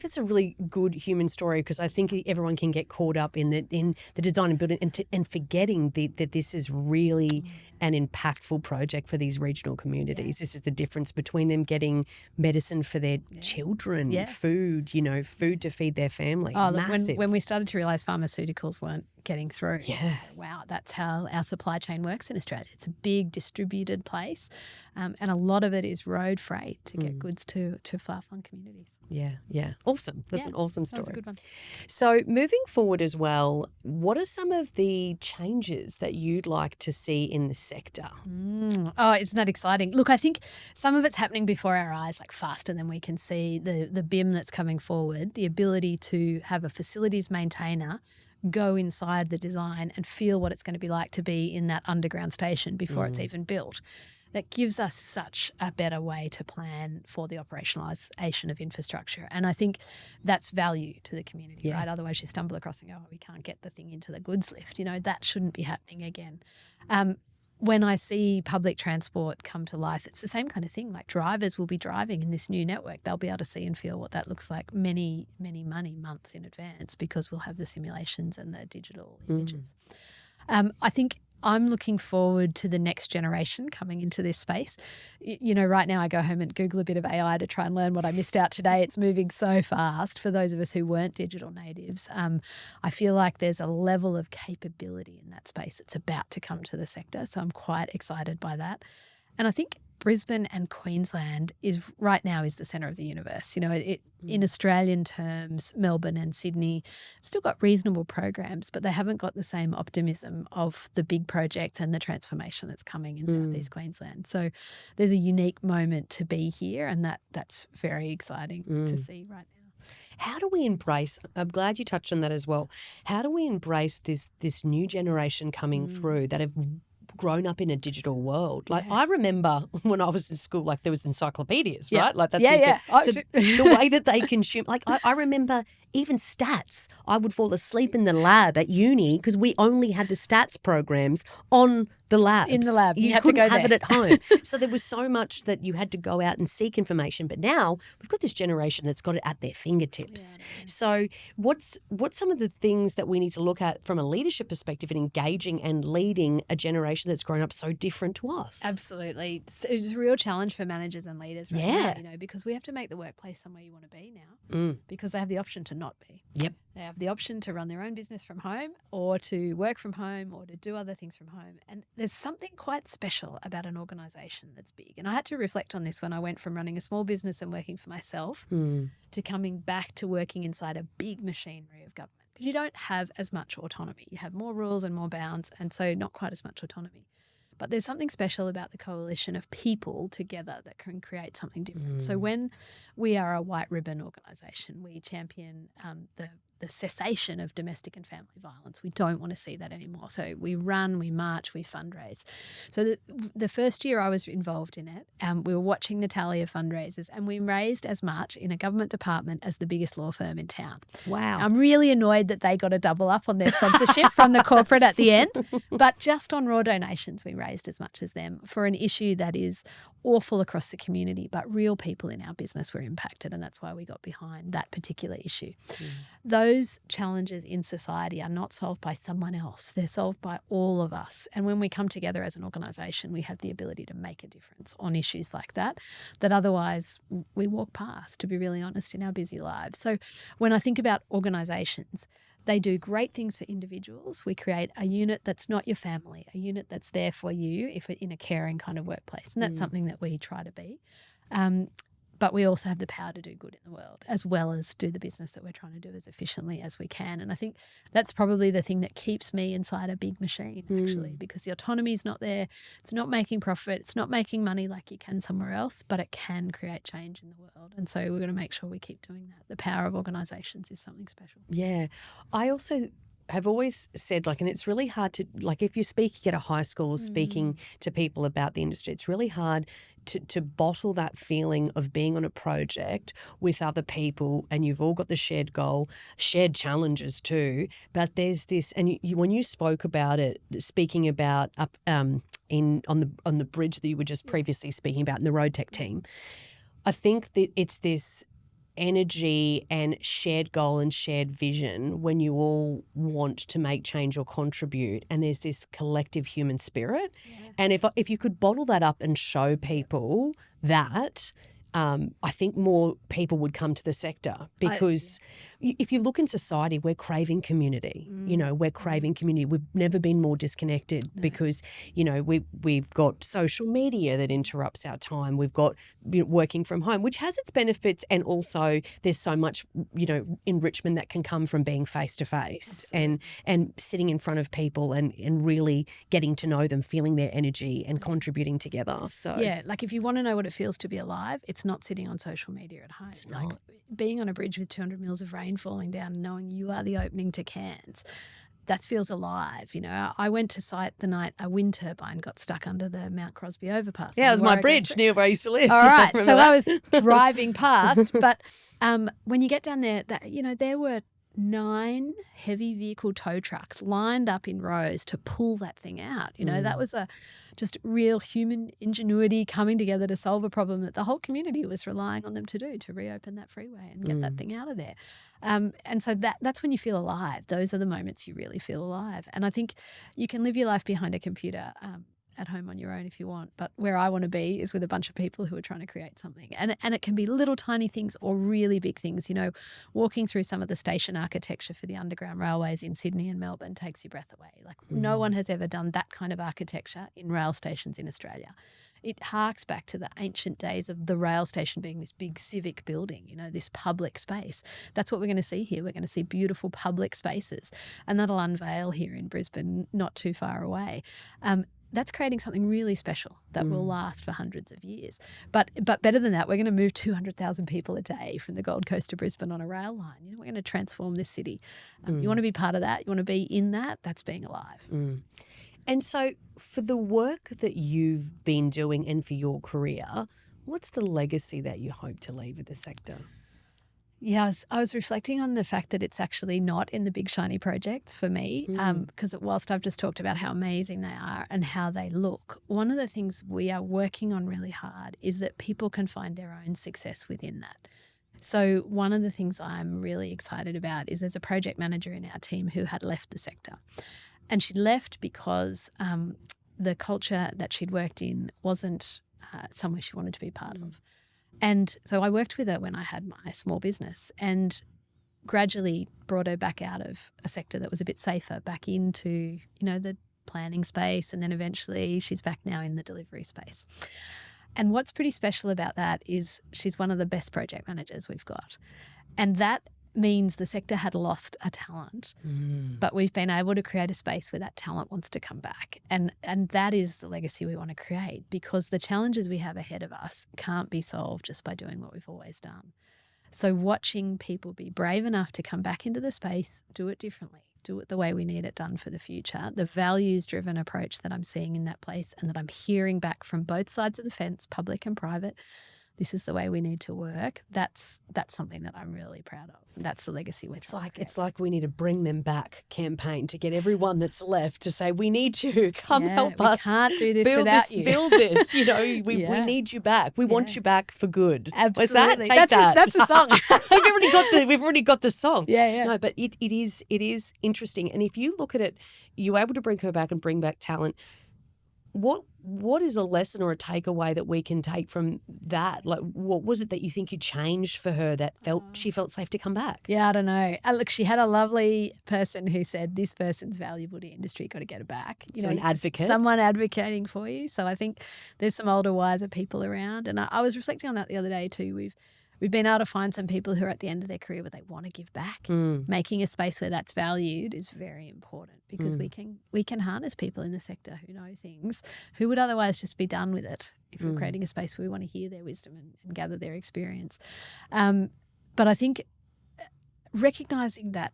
that's a really good human story, because I think everyone can get caught up in the design and building and forgetting that this is really an impactful project for these regional communities. This is the difference between them getting medicine for their children, food, food to feed their family. Oh, massive. When we started to realise pharmaceuticals weren't getting through. Yeah. Wow, that's how our supply chain works in Australia. It's a big distributed place, and a lot of it is road freight to get goods to far-flung communities. Yeah. Awesome. That's an awesome story. That's a good one. So moving forward as well, what are some of the changes that you'd like to see in the sector? Oh, isn't that exciting? Look, I think some of it's happening before our eyes, like faster than we can see. The BIM that's coming forward, the ability to have a facilities maintainer go inside the design and feel what it's going to be like to be in that underground station before it's even built. That gives us such a better way to plan for the operationalisation of infrastructure. And I think that's value to the community, right? Otherwise you stumble across and go, we can't get the thing into the goods lift. That shouldn't be happening again. When I see public transport come to life, it's the same kind of thing. Like drivers will be driving in this new network. They'll be able to see and feel what that looks like many months in advance, because we'll have the simulations and the digital images. I think I'm looking forward to the next generation coming into this space. Right now I go home and Google a bit of AI to try and learn what I missed out today. It's moving so fast for those of us who weren't digital natives. I feel like there's a level of capability in that space that's about to come to the sector. So I'm quite excited by that. And I think Brisbane and Queensland is the centre of the universe. In Australian terms, Melbourne and Sydney have still got reasonable programs, but they haven't got the same optimism of the big projects and the transformation that's coming in southeast Queensland. So there's a unique moment to be here, and that's very exciting to see right now. How do we embrace, I'm glad you touched on that as well, how do we embrace this new generation coming through that have grown up in a digital world? Like I remember when I was in school, like there was encyclopedias, right? Like that's so the way that they consume. Like I remember even stats. I would fall asleep in the lab at uni because we only had the stats programs on the labs. In the lab. You had couldn't to go have there. it at home. So there was so much that you had to go out and seek information. But now we've got this generation that's got it at their fingertips. So what's some of the things that we need to look at from a leadership perspective in engaging and leading a generation that's grown up so different to us? Absolutely. It's a real challenge for managers and leaders right now, because we have to make the workplace somewhere you want to be now, because they have the option to not be. Yep. They have the option to run their own business from home, or to work from home, or to do other things from home. And there's something quite special about an organisation that's big. And I had to reflect on this when I went from running a small business and working for myself to coming back to working inside a big machinery of government. Because you don't have as much autonomy. You have more rules and more bounds, and so not quite as much autonomy. But there's something special about the coalition of people together that can create something different. So when we are a white ribbon organisation, we champion the cessation of domestic and family violence. We don't want to see that anymore. So we run, we march, we fundraise. So the first year I was involved in it, we were watching the tally of fundraisers, and we raised as much in a government department as the biggest law firm in town. Wow. I'm really annoyed that they got a double up on their sponsorship from the corporate at the end. But just on raw donations, we raised as much as them for an issue that is awful across the community, but real people in our business were impacted, and that's why we got behind that particular issue. Those challenges in society are not solved by someone else. They're solved by all of us. And when we come together as an organisation, we have the ability to make a difference on issues like that otherwise we walk past, to be really honest, in our busy lives. So when I think about organisations, they do great things for individuals. We create a unit that's not your family, a unit that's there for you if in a caring kind of workplace. And that's something that we try to be. But we also have the power to do good in the world, as well as do the business that we're trying to do as efficiently as we can. And I think that's probably the thing that keeps me inside a big machine, actually, because the autonomy is not there. It's not making profit. It's not making money like you can somewhere else, but it can create change in the world. And so we're going to make sure we keep doing that. The power of organisations is something special. Yeah. I also have always said, like, and it's really hard to, like, if you're speaking at a high school or speaking to people about the industry, it's really hard to bottle that feeling of being on a project with other people and you've all got the shared goal, shared challenges too. But there's this, and when you spoke about it, speaking about up on the bridge that you were just previously speaking about in the road tech team, I think that it's this energy and shared goal and shared vision when you all want to make change or contribute, and there's this collective human spirit. And if you could bottle that up and show people that, I think more people would come to the sector, because if you look in society, we're craving community. We're craving community. We've never been more disconnected because, we've got social media that interrupts our time. We've got working from home, which has its benefits, and also there's so much, enrichment that can come from being face to face and sitting in front of people and really getting to know them, feeling their energy and contributing together. So yeah, like if you want to know what it feels to be alive, it's not sitting on social media at home. It's like not. Being on a bridge with 200 mils of rain falling down and knowing you are the opening to Cairns, that feels alive. I went to site the night a wind turbine got stuck under the Mount Crosby overpass. Yeah, it was my bridge near where I used to live. All right, so I was driving past, but when you get down there, there were 9 heavy vehicle tow trucks lined up in rows to pull that thing out. That was just real human ingenuity coming together to solve a problem that the whole community was relying on them to do, to reopen that freeway and get that thing out of there. And so that's when you feel alive. Those are the moments you really feel alive. And I think you can live your life behind a computer at home on your own if you want, but where I want to be is with a bunch of people who are trying to create something. And it can be little tiny things or really big things. Walking through some of the station architecture for the underground railways in Sydney and Melbourne takes your breath away. Like no one has ever done that kind of architecture in rail stations in Australia. It harks back to the ancient days of the rail station being this big civic building, this public space. That's what we're going to see here. We're going to see beautiful public spaces, and that'll unveil here in Brisbane not too far away. That's creating something really special that will last for hundreds of years. But better than that, we're going to move 200,000 people a day from the Gold Coast to Brisbane on a rail line. We're going to transform this city. You want to be part of that. You want to be in that. That's being alive. And so for the work that you've been doing and for your career, what's the legacy that you hope to leave with the sector? Yeah, I was reflecting on the fact that it's actually not in the big shiny projects for me, because whilst I've just talked about how amazing they are and how they look, one of the things we are working on really hard is that people can find their own success within that. So one of the things I'm really excited about is there's a project manager in our team who had left the sector, and she left because the culture that she'd worked in wasn't somewhere she wanted to be part of. And so I worked with her when I had my small business and gradually brought her back out of a sector that was a bit safer, back into, the planning space, and then eventually she's back now in the delivery space. And what's pretty special about that is she's one of the best project managers we've got. And that means the sector had lost a talent, but we've been able to create a space where that talent wants to come back. And that is the legacy we want to create, because the challenges we have ahead of us can't be solved just by doing what we've always done. So watching people be brave enough to come back into the space, do it differently, do it the way we need it done for the future, the values-driven approach that I'm seeing in that place and that I'm hearing back from both sides of the fence, public and private, this is the way we need to work. That's something that I'm really proud of. That's the legacy we're trying to create. It's like we need a Bring Them Back campaign to get everyone that's left to say, we need you, come help us. We can't do this without you. Build this, we need you back. We want you back for good. Absolutely. What's that? Take that. That's a song. We've already got the song. Yeah. No, but it is interesting. And if you look at it, you're able to bring her back and bring back talent. What is a lesson or a takeaway that we can take from that? Like, what was it that you think you changed for her that she felt safe to come back? Yeah, I don't know. Look, she had a lovely person who said, this person's valuable to industry, got to get it back. An advocate. Someone advocating for you. So I think there's some older, wiser people around. And I was reflecting on that the other day too. We've been able to find some people who are at the end of their career where they want to give back. Making a space where that's valued is very important, because we can harness people in the sector who know things who would otherwise just be done with it if we're creating a space where we want to hear their wisdom and gather their experience. But I think recognising that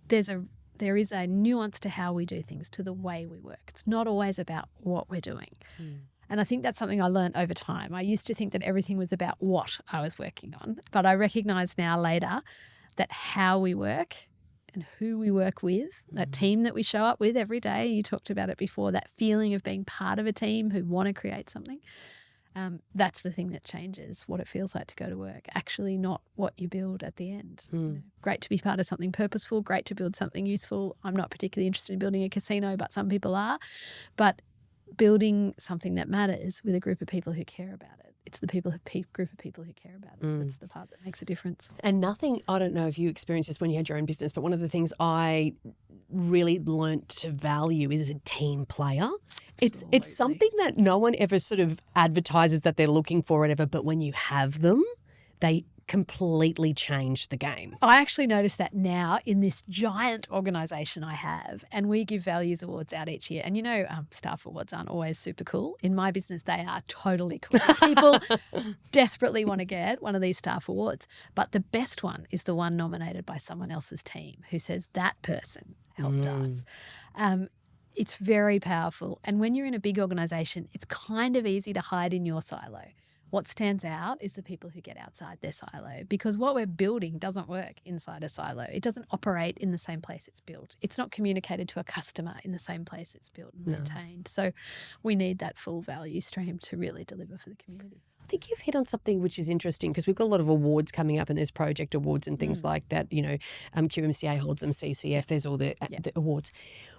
there's a there is a nuance to how we do things, to the way we work. It's not always about what we're doing. And I think that's something I learned over time. I used to think that everything was about what I was working on, but I recognise now later that how we work and who we work with, that team that we show up with every day, you talked about it before, that feeling of being part of a team who want to create something, that's the thing that changes what it feels like to go to work, actually not what you build at the end. You know, great to be part of something purposeful, great to build something useful. I'm not particularly interested in building a casino, but some people are. But building something that matters with a group of people who care about it. It's the group of people who care about it. That's the part that makes a difference. And nothing, I don't know if you experienced this when you had your own business, but one of the things I really learnt to value is a team player. It's something that no one ever sort of advertises that they're looking for or whatever, but when you have them, they completely change the game. I actually notice that now in this giant organisation I have, and we give values awards out each year. And you know, staff awards aren't always super cool. In my business, they are totally cool. People desperately want to get one of these staff awards. But the best one is the one nominated by someone else's team who says that person helped us. It's very powerful. And when you're in a big organisation, it's kind of easy to hide in your silo. What stands out is the people who get outside their silo, because what we're building doesn't work inside a silo. It doesn't operate in the same place it's built. It's not communicated to a customer in the same place it's built and maintained. So we need that full value stream to really deliver for the community. I think you've hit on something which is interesting, because we've got a lot of awards coming up, and there's project awards and things like that. You know, QMCA holds them, CCF, there's all the awards.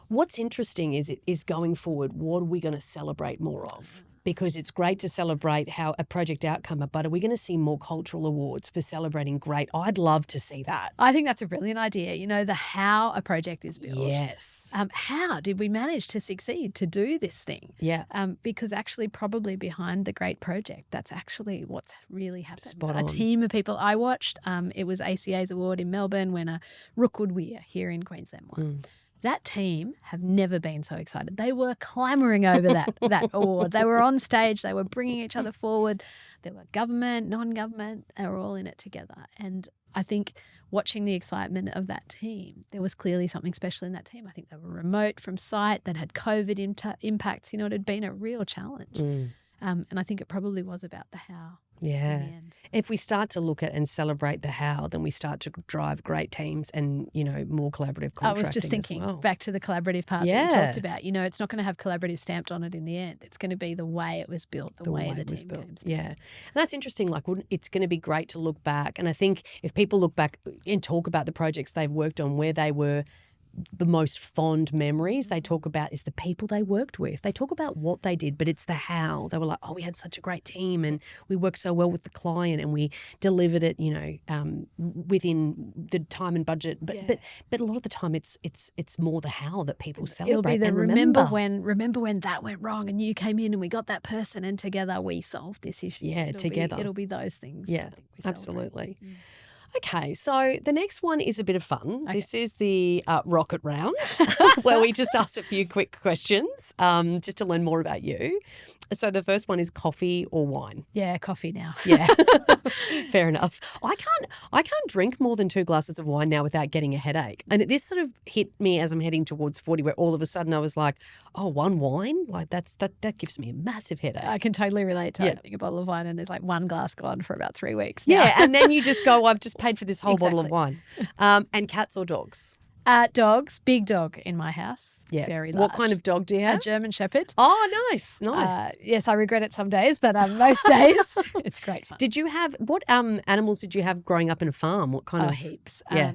What's interesting is going forward, what are we going to celebrate more of? Because it's great to celebrate how a project outcome, but are we going to see more cultural awards for celebrating great? I'd love to see that. I think that's a brilliant idea. You know, the how a project is built. Yes. How did we manage to succeed to do this thing? Yeah. Because actually probably behind the great project, that's actually what's really happened. Spot on. A team of people. I watched, it was ACA's award in Melbourne when a Rookwood Weir here in Queensland won. That team have never been so excited. They were clamouring over that award. They were on stage. They were bringing each other forward. There were government, non-government. They were all in it together. And I think watching the excitement of that team, there was clearly something special in that team. I think they were remote from site, that had COVID impacts. You know, it had been a real challenge. And I think it probably was about the how. Yeah. If we start to look at and celebrate the how, then we start to drive great teams and, you know, more collaborative contracting. I was just thinking back to the collaborative part that you talked about. You know, it's not going to have collaborative stamped on it in the end. It's going to be the way it was built, the way the team came together. Yeah. And that's interesting. Like, it's going to be great to look back. And I think if people look back and talk about the projects they've worked on, where they were the most fond memories they talk about is the people they worked with. They talk about what they did, but it's the how. They were like, oh, we had such a great team and we worked so well with the client and we delivered it, you know, within the time and budget. But a lot of the time it's more the how that people celebrate. It'll be the and remember when that went wrong and you came in and we got that person and together we solved this issue. Yeah, together. It'll be those things. Yeah, absolutely. Okay, so the next one is a bit of fun. Okay. This is the rocket round where we just ask a few quick questions just to learn more about you. So the first one is coffee or wine? Yeah, coffee now. Yeah, fair enough. I can't drink more than 2 glasses of wine now without getting a headache. And this sort of hit me as I'm heading towards 40, where all of a sudden I was like, oh, one wine? Like that gives me a massive headache. I can totally relate to opening a bottle of wine and there's like 1 glass gone for about 3 weeks now. Yeah, and then you just go, I've just paid for this whole bottle of wine. And cats or dogs? Dogs, big dog in my house. Yeah. Very large. What kind of dog do you have? A German Shepherd. Oh, nice. Yes, I regret it some days, but most days it's great fun. Did you have, what animals did you have growing up in a farm? What kind of? Heaps. Yeah.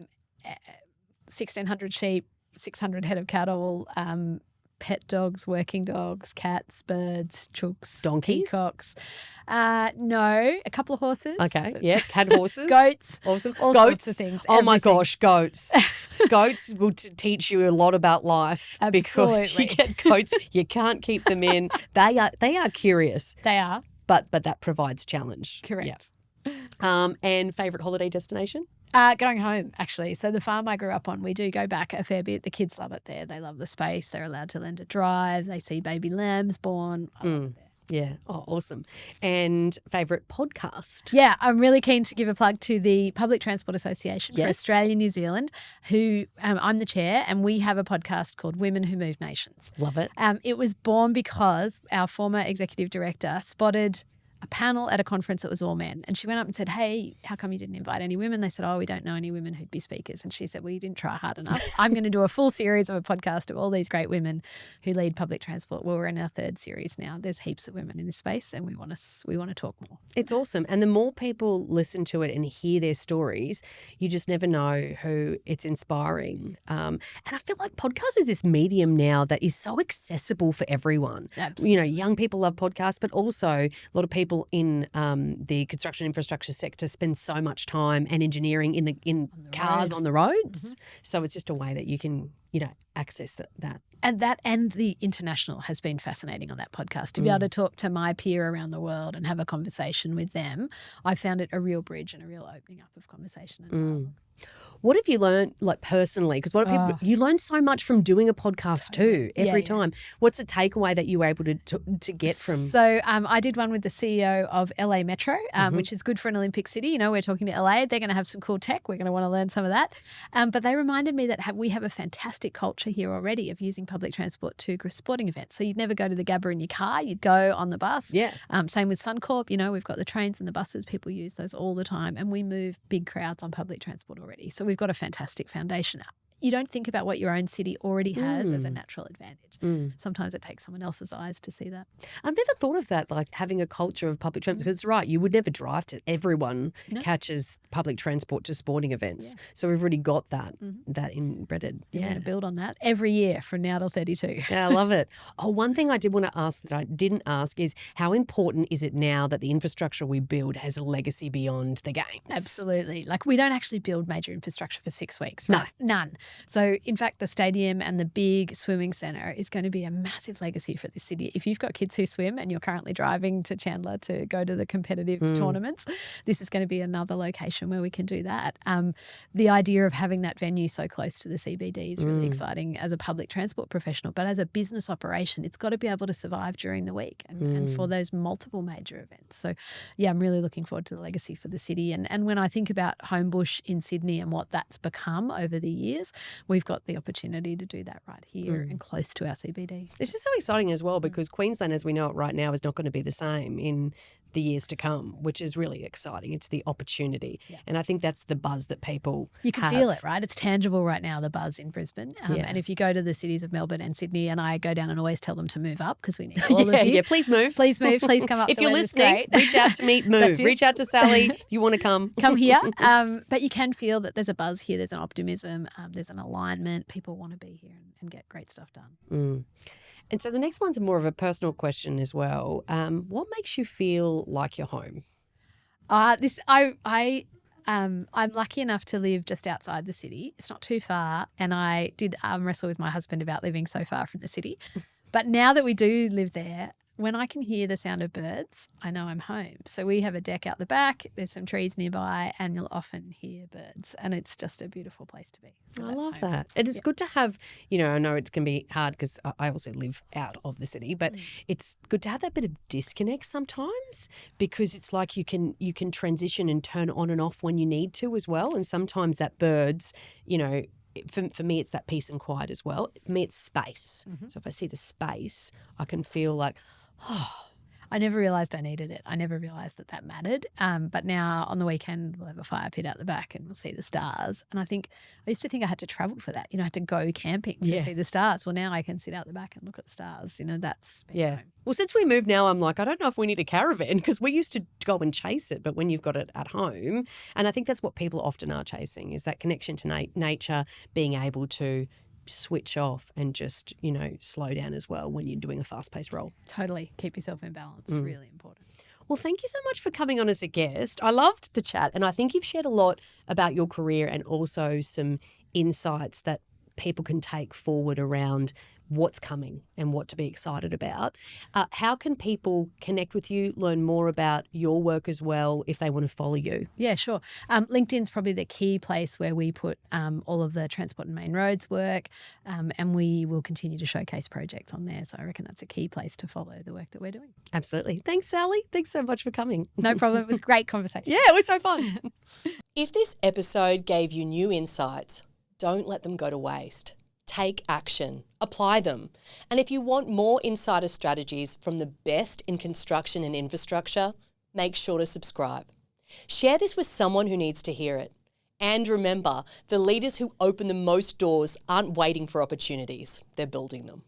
1,600 sheep, 600 head of cattle, pet dogs, working dogs, cats, birds, chooks, donkeys, peacocks. No, a couple of horses. Okay, yeah, had horses, goats, awesome, all sorts of things. Oh my gosh, goats! Goats will teach you a lot about life. Absolutely. Because you get goats, you can't keep them in. They are curious. They are, but that provides challenge. Correct. Yeah. And favourite holiday destination? Going home, actually. So the farm I grew up on, we do go back a fair bit. The kids love it there. They love the space. They're allowed to learn to drive. They see baby lambs born. I love it there. Yeah. Oh, awesome. And favourite podcast? Yeah, I'm really keen to give a plug to the Public Transport Association for Yes. Australia and New Zealand, who I'm the chair, and we have a podcast called Women Who Move Nations. Love it. It was born because our former executive director spotted a panel at a conference that was all men. And she went up and said, hey, how come you didn't invite any women? They said, oh, we don't know any women who'd be speakers. And she said, well, you didn't try hard enough. I'm going to do a full series of a podcast of all these great women who lead public transport. Well, we're in our third series now. There's heaps of women in this space and we want to talk more. It's awesome. And the more people listen to it and hear their stories, you just never know who it's inspiring. And I feel like podcast is this medium now that is so accessible for everyone. Absolutely. You know, young people love podcasts, but also a lot of people in the construction infrastructure sector spend so much time and engineering in cars on the roads. Mm-hmm. So it's just a way that you can, access that. And the international has been fascinating on that podcast. To be able to talk to my peer around the world and have a conversation with them, I found it a real bridge and a real opening up of conversation and dialogue. What have you learned, like personally? Because you learn so much from doing a podcast too, every time. What's a takeaway that you were able to get from? So I did one with the CEO of LA Metro, which is good for an Olympic city. We're talking to LA. They're going to have some cool tech. We're going to want to learn some of that. But they reminded me that we have a fantastic culture here already of using public transport to sporting events. So you'd never go to the Gabba in your car. You'd go on the bus. Yeah. Same with Suncorp. We've got the trains and the buses. People use those all the time. And we move big crowds on public transport already. So we've got a fantastic foundation. You don't think about what your own city already has as a natural advantage. Sometimes it takes someone else's eyes to see that. I've never thought of that, like having a culture of public transport. Because it's right, you would never drive to. Everyone catches public transport to sporting events. Yeah. So we've already got that inbred. You're going to build on that every year from now till 32. Yeah, I love it. Oh, one thing I did want to ask that I didn't ask is how important is it now that the infrastructure we build has a legacy beyond the games? Absolutely. Like we don't actually build major infrastructure for 6 weeks. Right? No. None. So in fact, the stadium and the big swimming centre is going to be a massive legacy for this city. If you've got kids who swim and you're currently driving to Chandler to go to the competitive tournaments, this is going to be another location where we can do that. The idea of having that venue so close to the CBD is really exciting as a public transport professional, but as a business operation, it's got to be able to survive during the week and for those multiple major events. So yeah, I'm really looking forward to the legacy for the city. And when I think about Homebush in Sydney and what that's become over the years, we've got the opportunity to do that right here and close to our CBD. It's just so exciting as well because Queensland, as we know it right now, is not going to be the same in the years to come, which is really exciting. It's the opportunity. Yeah. And I think that's the buzz that people You can feel it, right? It's tangible right now, the buzz in Brisbane. And if you go to the cities of Melbourne and Sydney, and I go down and always tell them to move up because we need all of you. Yeah, please move. Please move. Please come up. If you're listening, reach out to me, move. Reach out to Sally if you want to come. Come here. But you can feel that there's a buzz here. There's an optimism. There's an alignment. People want to be here and get great stuff done. And so the next one's more of a personal question as well. What makes you feel like you're home? I'm lucky enough to live just outside the city. It's not too far, and I did wrestle with my husband about living so far from the city. But now that we do live there, when I can hear the sound of birds, I know I'm home. So we have a deck out the back, there's some trees nearby, and you'll often hear birds. And it's just a beautiful place to be. So I love that. And it's good to have, I know it can be hard because I also live out of the city, but it's good to have that bit of disconnect sometimes because it's like you can transition and turn on and off when you need to as well. And sometimes that birds, for me, it's that peace and quiet as well. For me, it's space. So if I see the space, I can feel like, I never realised I needed it. I never realised that mattered. But now on the weekend, we'll have a fire pit out the back and we'll see the stars. And I used to think I had to travel for that. I had to go camping to see the stars. Well, now I can sit out the back and look at the stars. That's home. Well, since we moved now, I'm like, I don't know if we need a caravan because we used to go and chase it. But when you've got it at home, and I think that's what people often are chasing is that connection to nature, being able to switch off and just, slow down as well when you're doing a fast-paced role. Totally. Keep yourself in balance. Really important. Well, thank you so much for coming on as a guest. I loved the chat and I think you've shared a lot about your career and also some insights that people can take forward around what's coming and what to be excited about. How can people connect with you, learn more about your work as well if they want to follow you? Yeah, sure. LinkedIn's probably the key place where we put all of the Transport and Main Roads work, and we will continue to showcase projects on there. So I reckon that's a key place to follow the work that we're doing. Absolutely. Thanks, Sally. Thanks so much for coming. No problem. It was a great conversation. Yeah, it was so fun. If this episode gave you new insights, don't let them go to waste. Take action. Apply them. And if you want more insider strategies from the best in construction and infrastructure, make sure to subscribe. Share this with someone who needs to hear it. And remember, the leaders who open the most doors aren't waiting for opportunities, they're building them.